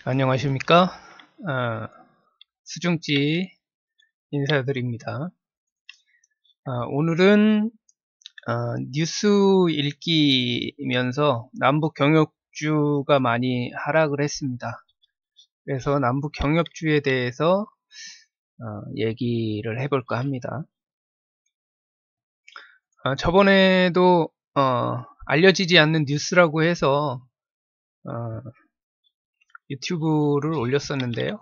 안녕하십니까? 수중지 인사드립니다. 오늘은 뉴스 읽기면서 남북 경협주가 많이 하락을 했습니다. 그래서 남북 경협주에 대해서 얘기를 해볼까 합니다. 저번에도 알려지지 않는 뉴스라고 해서 유튜브를 올렸었는데요.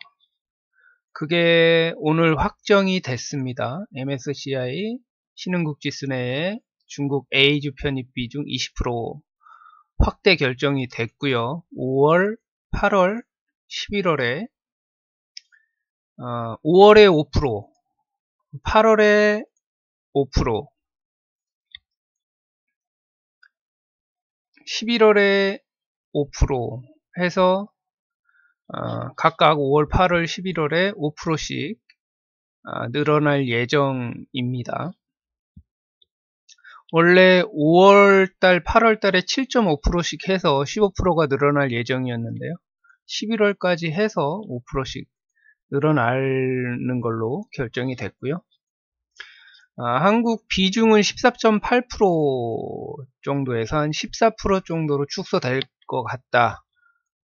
그게 오늘 확정이 됐습니다. MSCI 신흥국지수 내에 중국 A주 편입 비중 20% 확대 결정이 됐고요. 5월, 8월, 11월에 5월에 5%, 8월에 5%, 11월에 5% 해서 각각 5월, 8월, 11월에 5%씩 늘어날 예정입니다. 원래 5월달, 8월달에 7.5%씩 해서 15%가 늘어날 예정이었는데요. 11월까지 해서 5%씩 늘어나는 걸로 결정이 됐고요. 한국 비중은 14.8% 정도에서 한 14% 정도로 축소될 것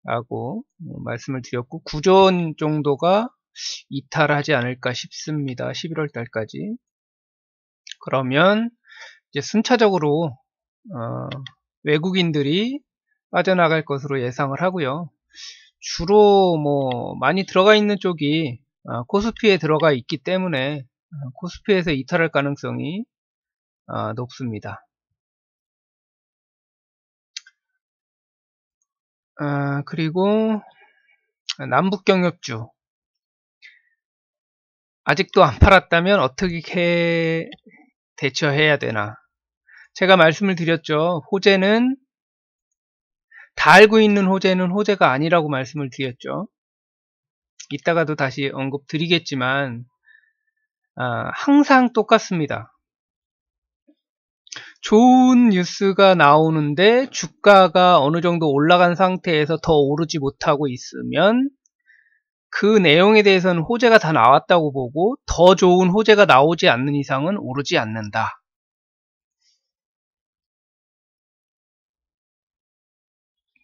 같다라고 말씀을 드렸고, 9조 원 정도가 이탈하지 않을까 싶습니다. 11월 달까지. 그러면 이제 순차적으로 외국인들이 빠져나갈 것으로 예상을 하고요. 주로 많이 들어가 있는 쪽이 코스피에 들어가 있기 때문에 코스피에서 이탈할 가능성이 높습니다. 그리고 남북경협주 아직도 안 팔았다면 어떻게 대처해야 되나. 제가 말씀을 드렸죠. 호재는 다 알고 있는 호재는 호재가 아니라고 말씀을 드렸죠. 이따가도 다시 언급 드리겠지만 항상 똑같습니다. 좋은 뉴스가 나오는데 주가가 어느 정도 올라간 상태에서 더 오르지 못하고 있으면 그 내용에 대해서는 호재가 다 나왔다고 보고 더 좋은 호재가 나오지 않는 이상은 오르지 않는다.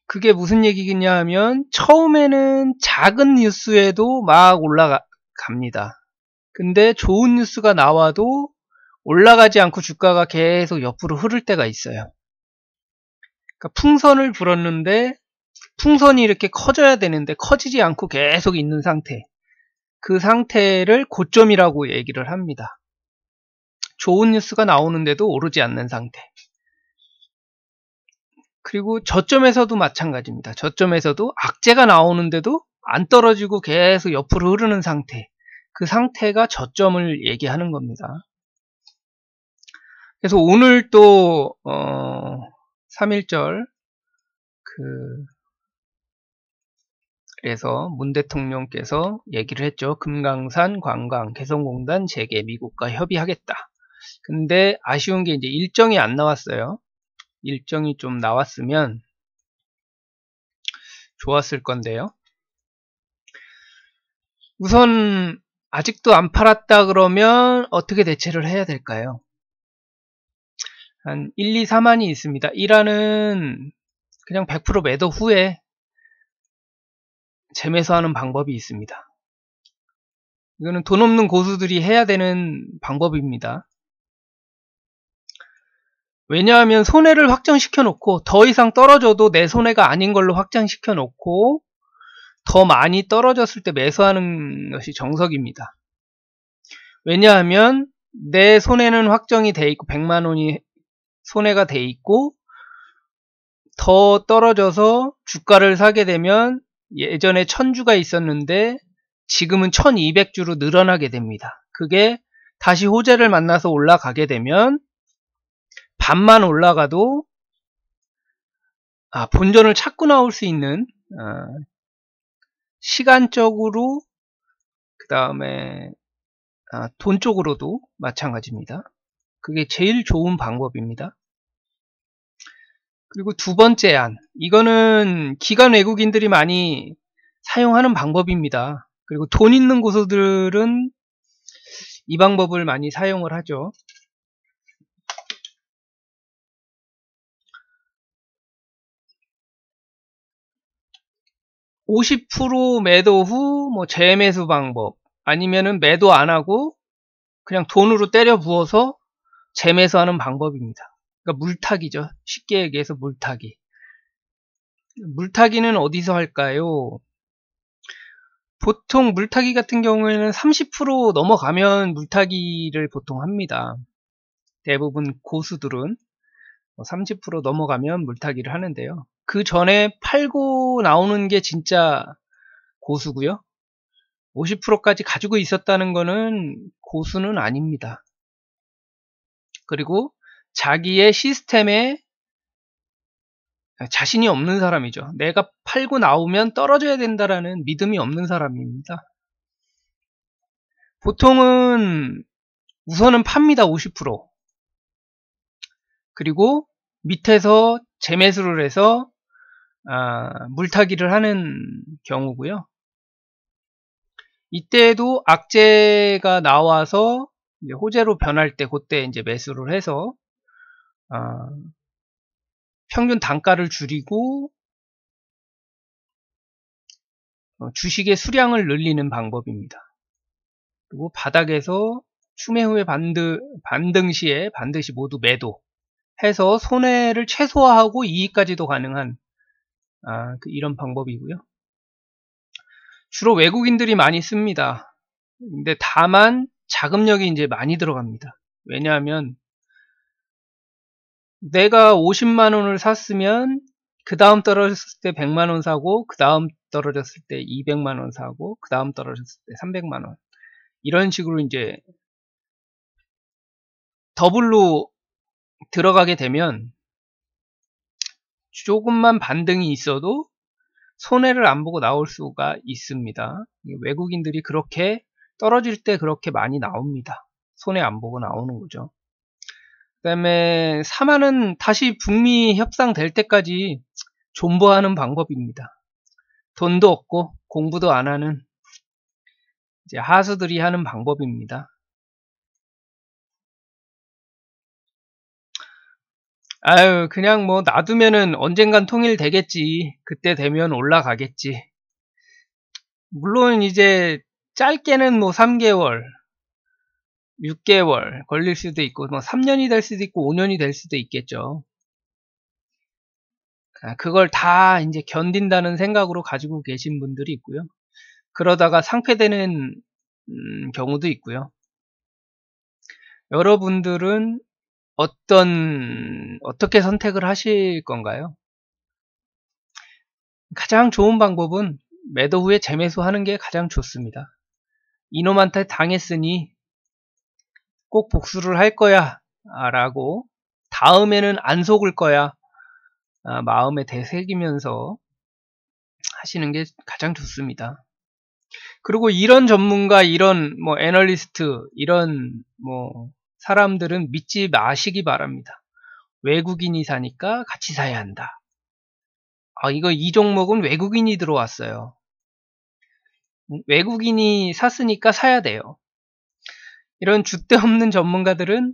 그게 무슨 얘기겠냐 하면 처음에는 작은 뉴스에도 막 올라갑니다. 근데 좋은 뉴스가 나와도 올라가지 않고 주가가 계속 옆으로 흐를 때가 있어요. 그러니까 풍선을 불었는데 풍선이 이렇게 커져야 되는데 커지지 않고 계속 있는 상태, 그 상태를 고점이라고 얘기를 합니다. 좋은 뉴스가 나오는데도 오르지 않는 상태. 그리고 저점에서도 마찬가지입니다. 저점에서도 악재가 나오는데도 안 떨어지고 계속 옆으로 흐르는 상태, 그 상태가 저점을 얘기하는 겁니다. 그래서 오늘 또 3.1절 그래서 문 대통령께서 얘기를 했죠. 금강산 관광 개성공단 재개 미국과 협의하겠다. 근데 아쉬운 게 이제 일정이 안 나왔어요. 일정이 좀 나왔으면 좋았을 건데요. 우선 아직도 안 팔았다 그러면 어떻게 대체를 해야 될까요? 한 1, 2, 3안이 있습니다. 1안은 그냥 100% 매도 후에 재매수하는 방법이 있습니다. 이거는 돈 없는 고수들이 해야 되는 방법입니다. 왜냐하면 손해를 확정시켜 놓고 더 이상 떨어져도 내 손해가 아닌 걸로 확정시켜 놓고 더 많이 떨어졌을 때 매수하는 것이 정석입니다. 왜냐하면 내 손해는 확정이 돼 있고 100만원이 손해가 돼 있고 더 떨어져서 주가를 사게 되면 예전에 1000주가 있었는데 지금은 1200주로 늘어나게 됩니다. 그게 다시 호재를 만나서 올라가게 되면 반만 올라가도 본전을 찾고 나올 수 있는 시간적으로 그 다음에 돈 쪽으로도 마찬가지입니다. 그게 제일 좋은 방법입니다. 그리고 두 번째 안, 이거는 기관 외국인들이 많이 사용하는 방법입니다. 그리고 돈 있는 고수들은 이 방법을 많이 사용을 하죠. 50% 매도 후 뭐 재매수 방법, 아니면은 매도 안 하고 그냥 돈으로 때려 부어서 재매수하는 방법입니다. 그러니까 물타기죠. 쉽게 얘기해서 물타기. 물타기는 어디서 할까요? 보통 물타기 같은 경우에는 30% 넘어가면 물타기를 보통 합니다. 대부분 고수들은 30% 넘어가면 물타기를 하는데요. 그 전에 팔고 나오는 게 진짜 고수고요. 50%까지 가지고 있었다는 거는 고수는 아닙니다. 그리고 자기의 시스템에 자신이 없는 사람이죠. 내가 팔고 나오면 떨어져야 된다라는 믿음이 없는 사람입니다. 보통은 우선은 팝니다. 50%. 그리고 밑에서 재매수를 해서 물타기를 하는 경우고요. 이때도 악재가 나와서 이제 호재로 변할 때 그때 이제 매수를 해서 평균 단가를 줄이고 주식의 수량을 늘리는 방법입니다. 그리고 바닥에서 추매 후에 반등 시에 반드시 모두 매도해서 손해를 최소화하고 이익까지도 가능한 이런 방법이고요. 주로 외국인들이 많이 씁니다. 근데 다만 자금력이 이제 많이 들어갑니다. 왜냐하면 내가 50만 원을 샀으면 그 다음 떨어졌을 때 100만 원 사고, 그 다음 떨어졌을 때 200만 원 사고, 그 다음 떨어졌을 때 300만 원. 이런 식으로 이제 더블로 들어가게 되면 조금만 반등이 있어도 손해를 안 보고 나올 수가 있습니다. 외국인들이 그렇게 떨어질 때 그렇게 많이 나옵니다. 손해 안 보고 나오는 거죠. 그 다음에 4만은 다시 북미 협상 될 때까지 존버하는 방법입니다. 돈도 없고 공부도 안 하는 이제 하수들이 하는 방법입니다. 아유, 그냥 뭐 놔두면은 언젠간 통일되겠지. 그때 되면 올라가겠지. 물론 이제 짧게는 뭐 3개월, 6개월 걸릴 수도 있고, 뭐 3년이 될 수도 있고, 5년이 될 수도 있겠죠. 그걸 다 이제 견딘다는 생각으로 가지고 계신 분들이 있고요. 그러다가 상폐되는 경우도 있고요. 여러분들은 어떻게 선택을 하실 건가요? 가장 좋은 방법은 매도 후에 재매수하는 게 가장 좋습니다. 이놈한테 당했으니 꼭 복수를 할 거야 라고 다음에는 안 속을 거야 마음에 되새기면서 하시는 게 가장 좋습니다. 그리고 이런 전문가, 이런 뭐 애널리스트, 이런 뭐 사람들은 믿지 마시기 바랍니다. 외국인이 사니까 같이 사야 한다. 이 종목은 외국인이 들어왔어요. 외국인이 샀으니까 사야 돼요. 이런 줏대 없는 전문가들은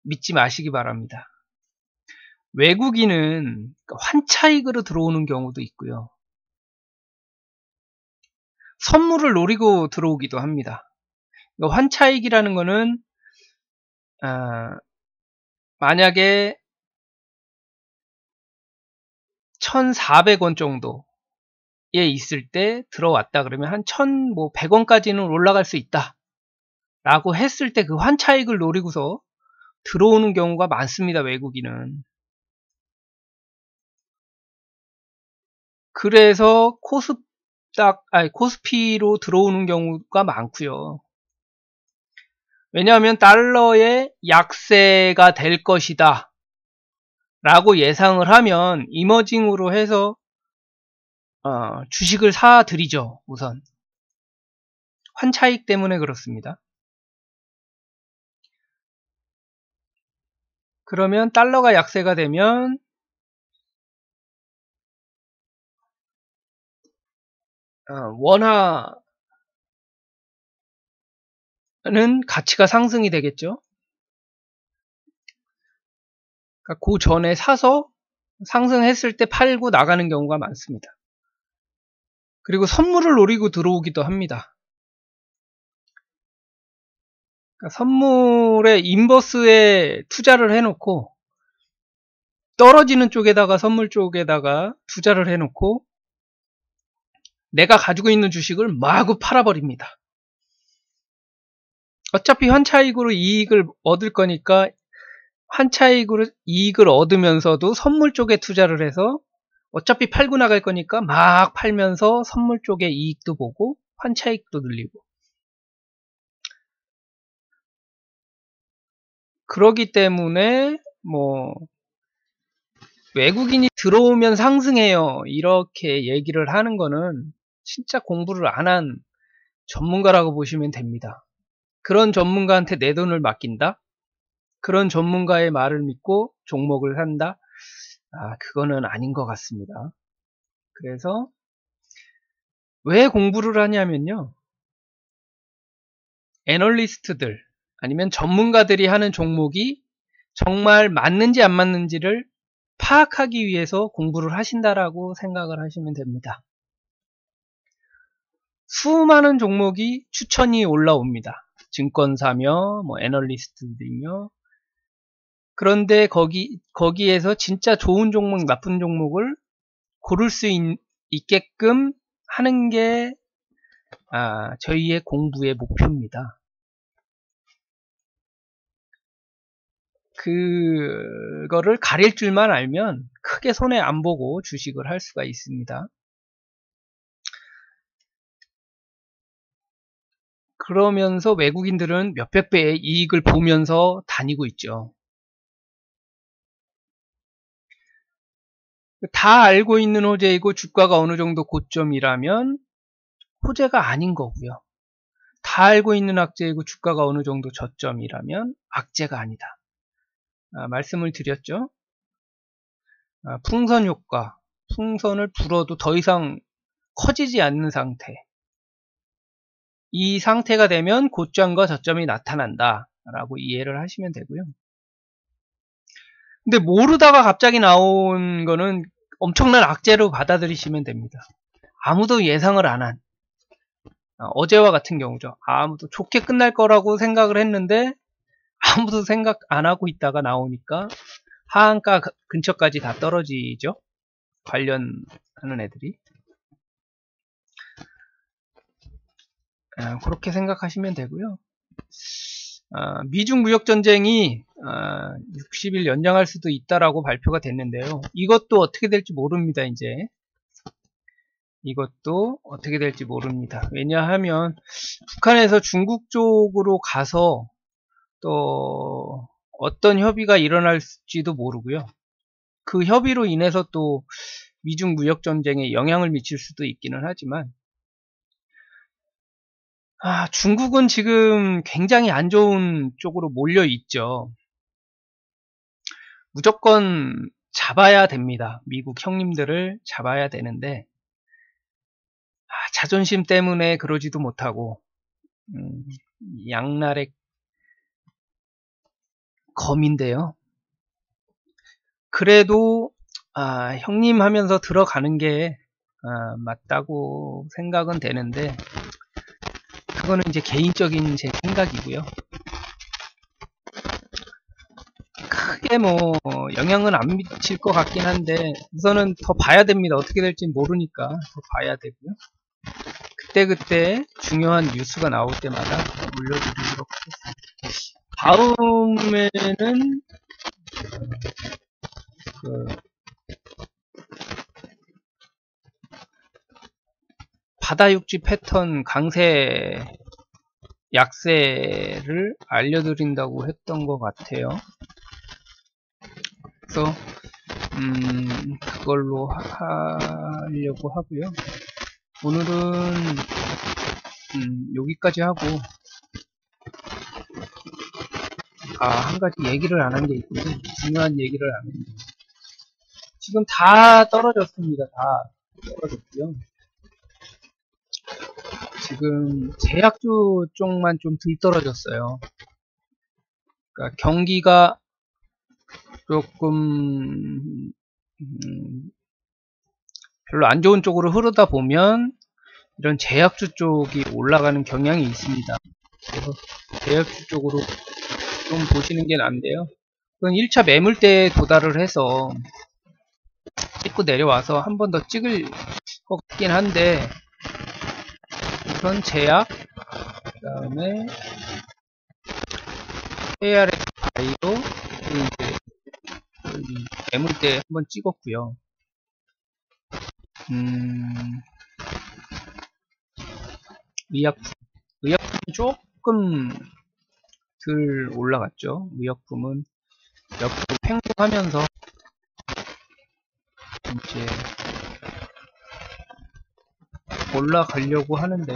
믿지 마시기 바랍니다. 외국인은 환차익으로 들어오는 경우도 있고요. 선물을 노리고 들어오기도 합니다. 환차익이라는 거는 만약에 1,400원 정도에 있을 때 들어왔다 그러면 한 1,100원까지는 올라갈 수 있다 라고 했을 때 그 환차익을 노리고서 들어오는 경우가 많습니다. 외국인은. 그래서 코스피로 들어오는 경우가 많고요. 왜냐하면 달러의 약세가 될 것이다 라고 예상을 하면 이머징으로 해서 주식을 사드리죠. 우선 환차익 때문에 그렇습니다. 그러면 달러가 약세가 되면 원화는 가치가 상승이 되겠죠. 그러니까 그 전에 사서 상승했을 때 팔고 나가는 경우가 많습니다. 그리고 선물을 노리고 들어오기도 합니다. 그러니까 선물에 인버스에 투자를 해놓고 떨어지는 쪽에다가 선물 쪽에다가 투자를 해놓고 내가 가지고 있는 주식을 마구 팔아버립니다. 어차피 환차익으로 이익을 얻을 거니까 환차익으로 이익을 얻으면서도 선물 쪽에 투자를 해서 어차피 팔고 나갈 거니까 막 팔면서 선물 쪽에 이익도 보고 환차익도 늘리고, 그러기 때문에 뭐 외국인이 들어오면 상승해요 이렇게 얘기를 하는 거는 진짜 공부를 안 한 전문가라고 보시면 됩니다. 그런 전문가한테 내 돈을 맡긴다? 그런 전문가의 말을 믿고 종목을 산다? 그거는 아닌 것 같습니다. 그래서 왜 공부를 하냐면요, 애널리스트들 아니면 전문가들이 하는 종목이 정말 맞는지 안 맞는지를 파악하기 위해서 공부를 하신다라고 생각을 하시면 됩니다. 수많은 종목이 추천이 올라옵니다. 증권사며 뭐 애널리스트들이며. 그런데 거기에서 진짜 좋은 종목, 나쁜 종목을 고를 수 있게끔 하는 게 저희의 공부의 목표입니다. 그거를 가릴 줄만 알면 크게 손해 안 보고 주식을 할 수가 있습니다. 그러면서 외국인들은 몇백 배의 이익을 보면서 다니고 있죠. 다 알고 있는 호재이고 주가가 어느 정도 고점이라면 호재가 아닌 거고요. 다 알고 있는 악재이고 주가가 어느 정도 저점이라면 악재가 아니다. 말씀을 드렸죠. 풍선 효과, 풍선을 불어도 더 이상 커지지 않는 상태, 이 상태가 되면 고점과 저점이 나타난다 라고 이해를 하시면 되고요. 근데 모르다가 갑자기 나온 거는 엄청난 악재로 받아들이시면 됩니다. 아무도 예상을 안 한, 어제와 같은 경우죠. 아무도 좋게 끝날 거라고 생각을 했는데 아무도 생각 안 하고 있다가 나오니까 하한가 근처까지 다 떨어지죠. 관련하는 애들이. 그렇게 생각하시면 되고요. 미중 무역전쟁이 60일 연장할 수도 있다라고 발표가 됐는데요. 이것도 어떻게 될지 모릅니다. 이제 이것도 어떻게 될지 모릅니다. 왜냐하면 북한에서 중국 쪽으로 가서 또 어떤 협의가 일어날지도 모르고요. 그 협의로 인해서 또 미중 무역전쟁에 영향을 미칠 수도 있기는 하지만, 중국은 지금 굉장히 안 좋은 쪽으로 몰려 있죠. 무조건 잡아야 됩니다. 미국 형님들을 잡아야 되는데 자존심 때문에 그러지도 못하고 양날의 검인데요. 그래도 형님 하면서 들어가는 게 맞다고 생각은 되는데, 그거는 이제 개인적인 제 생각이고요. 크게 뭐 영향은 안 미칠 것 같긴 한데 우선은 더 봐야 됩니다. 어떻게 될지 모르니까 더 봐야 되고요. 그때그때 중요한 뉴스가 나올 때마다 올려드리도록 하겠습니다. 다음에는 바다육지 패턴 강세 약세를 알려드린다고 했던 것 같아요. 그래서 그걸로 하려고 하고요. 오늘은 여기까지 하고, 한 가지 얘기를 안 한 게 있군요. 중요한 얘기를 안 했는데 지금 다 떨어졌습니다. 다 떨어졌고요. 지금 제약주 쪽만 좀 들떨어졌어요. 그러니까 경기가 조금 별로 안 좋은 쪽으로 흐르다 보면 이런 제약주 쪽이 올라가는 경향이 있습니다. 그래서 제약주 쪽으로 좀 보시는 게 나은데요. 그건 1차 매물대에 도달을 해서 찍고 내려와서 한 번 더 찍을 것 같긴 한데, 우선 제약, 그 다음에 ARS 바이오, 이제 매물대 한번 찍었고요. 의약품은 조금 덜 올라갔죠. 의약품은 옆으로 횡보하면서 이제 올라가려고 하는데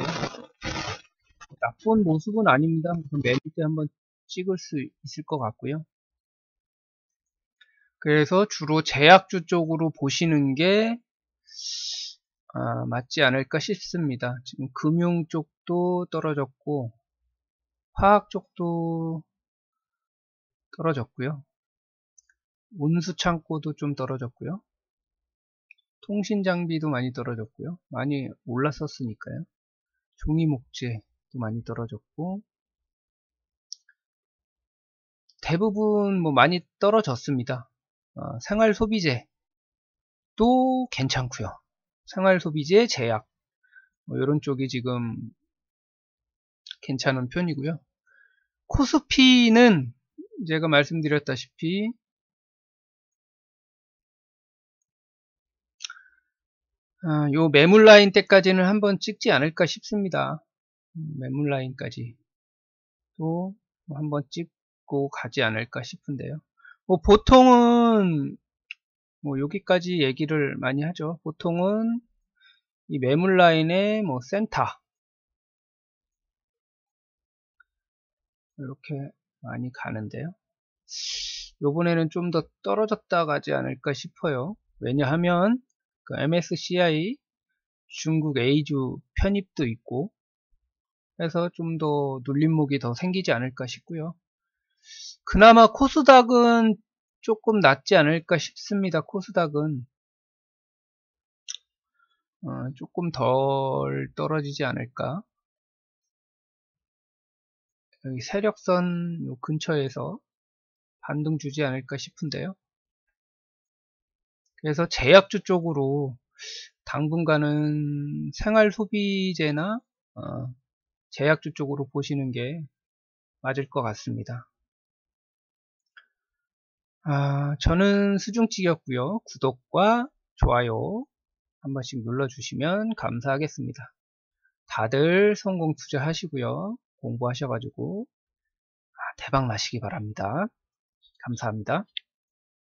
나쁜 모습은 아닙니다. 매물대 한번 찍을 수 있을 것 같고요. 그래서 주로 제약주 쪽으로 보시는 게 맞지 않을까 싶습니다. 지금 금융 쪽도 떨어졌고 화학 쪽도 떨어졌고요. 운수창고도 좀 떨어졌고요. 통신장비도 많이 떨어졌고요. 많이 올랐었으니까요. 종이목재도 많이 떨어졌고 대부분 뭐 많이 떨어졌습니다. 생활소비재도 괜찮고요. 생활소비재, 제약 뭐 이런 쪽이 지금 괜찮은 편이고요. 코스피는 제가 말씀드렸다시피 요 매물라인 때까지는 한번 찍지 않을까 싶습니다. 매물라인까지 또 한번 찍고 가지 않을까 싶은데요. 뭐 보통은 뭐 여기까지 얘기를 많이 하죠. 보통은 이 매물라인의 뭐 센터 이렇게 많이 가는데요. 요번에는 좀 더 떨어졌다 가지 않을까 싶어요. 왜냐하면 그 MSCI 중국 A주 편입도 있고 해서 좀 더 눌림목이 더 생기지 않을까 싶고요. 그나마 코스닥은 조금 낫지 않을까 싶습니다. 코스닥은 조금 덜 떨어지지 않을까. 여기 세력선 요 근처에서 반등 주지 않을까 싶은데요. 그래서 제약주 쪽으로 당분간은 생활소비재나 제약주 쪽으로 보시는 게 맞을 것 같습니다. 저는 수중찌였고요. 구독과 좋아요 한 번씩 눌러주시면 감사하겠습니다. 다들 성공 투자하시고요. 공부하셔가지고 대박 나시기 바랍니다. 감사합니다.